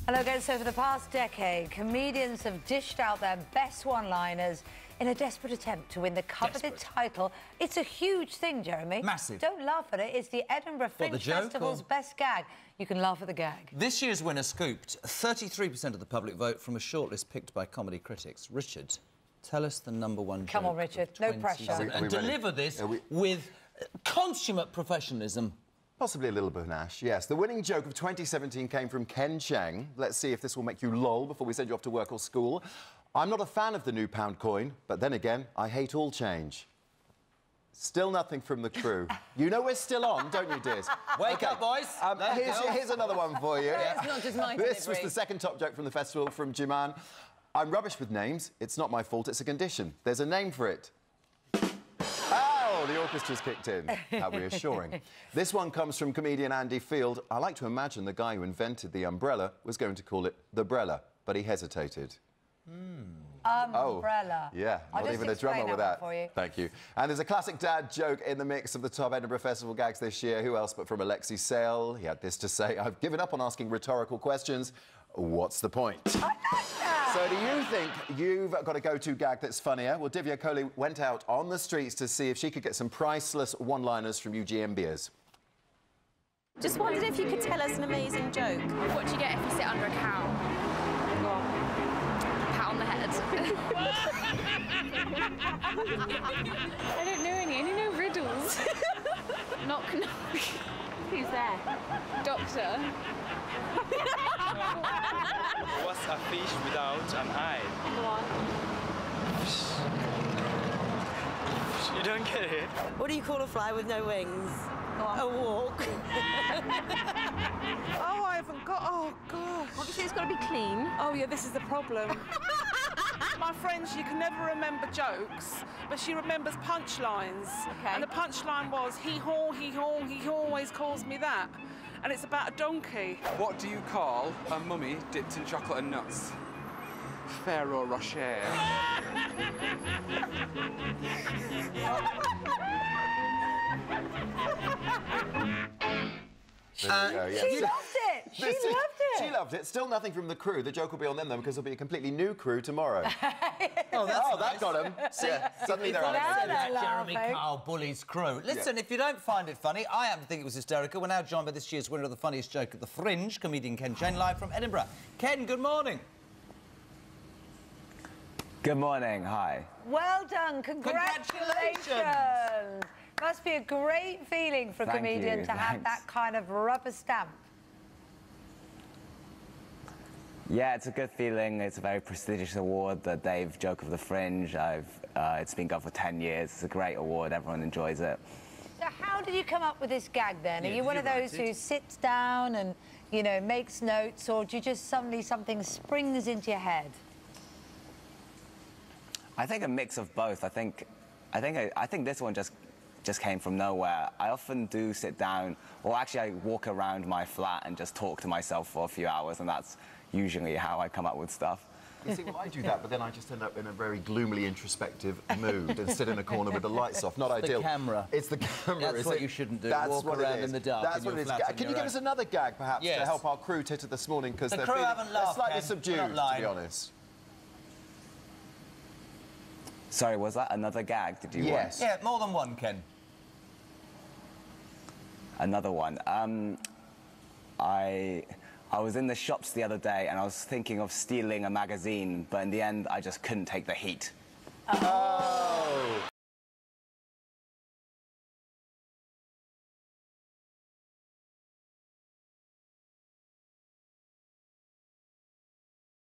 Hello again. So for the past decade, comedians have dished out their best one-liners in a desperate attempt to win the coveted title. It's a huge thing, Jeremy. Massive. Don't laugh at it. It's the Edinburgh Fringe Festival's best gag. You can laugh at the gag. This year's winner scooped 33% of the public vote from a shortlist picked by comedy critics. Richard, tell us the number one joke. Come on, Richard. No pressure. And deliver this with consummate professionalism. Possibly a little panache, yes. The winning joke of 2017 came from Cheng. Let's see if this will make you lol before we send you off to work or school. I'm not a fan of the new pound coin, but then again, I hate all change. Still nothing from the crew. You know we're still on, don't you, dears? Wake up, boys. Here's another one for you. It's not just my This was the second top joke from the festival from Jiman. I'm rubbish with names. It's not my fault, it's a condition. There's a name for it. Oh, the orchestra's kicked in. How reassuring. This one comes from comedian Andy Field. I like to imagine the guy who invented the umbrella was going to call it the Brella, but he hesitated. Umbrella. Oh, yeah, not even a drummer with that. For you. Thank you. And there's a classic dad joke in the mix of the top Edinburgh Festival gags this year. Who else but from Alexi Sale? He had this to say: I've given up on asking rhetorical questions. What's the point? I like that. So do you think you've got a go-to gag that's funnier? Well, Divya Kohli went out on the streets to see if she could get some priceless one-liners from UGMBers. Just wondered if you could tell us an amazing joke. What do you get if you sit under a cow? Pat on the head. I don't know any. I only know riddles. Knock, knock. Who's there? Doctor. What's a fish without an eye? Go on. You don't get it? What do you call a fly with no wings? A walk. Oh, I haven't got... Oh, gosh. Obviously, it's got to be clean. Oh, yeah, this is the problem. My friend, she can never remember jokes, but she remembers punchlines. Okay. And the punchline was, he-haw, he-haw, he always calls me that. And it's about a donkey. What do you call a mummy dipped in chocolate and nuts? Ferrero Rocher. She loved it. She loved it. She loved it. Still nothing from the crew. The joke will be on them, though, because there'll be a completely new crew tomorrow. That got him. Suddenly they're on it. Jeremy Kyle bullies crew. Listen, if you don't find it funny, I happen to think it was hysterical. We're now joined by this year's winner of the funniest joke at the Fringe, comedian Cheng, live from Edinburgh. Ken, good morning. Good morning, hi. Well done, congratulations. Must be a great feeling for a comedian to have that kind of rubber stamp. Yeah, it's a good feeling. It's a very prestigious award, the Dave Joke of the Fringe. It's been going for 10 years. It's a great award. Everyone enjoys it. So how did you come up with this gag, then? Are you one of those who sits down and, you know, makes notes, or do you just suddenly something springs into your head? I think a mix of both. I think this one just came from nowhere. I often do sit down, or actually I walk around my flat and just talk to myself for a few hours, and that's usually how I come up with stuff. You see, well, I do that, but then I just end up in a very gloomily introspective mood and sit in a corner with the lights off. Not ideal. The camera. It's the camera. That's what you shouldn't do. That's Walk what around it is. in the dark. That's what it is. Can you give us another gag, perhaps, to help our crew tit it this morning? Because the crew haven't laughed, slightly subdued, to be honest. Sorry, was that another gag? Did you want? Yeah, more than one, Ken. Another one. I was in the shops the other day and I was thinking of stealing a magazine, but in the end, I just couldn't take the heat. Oh!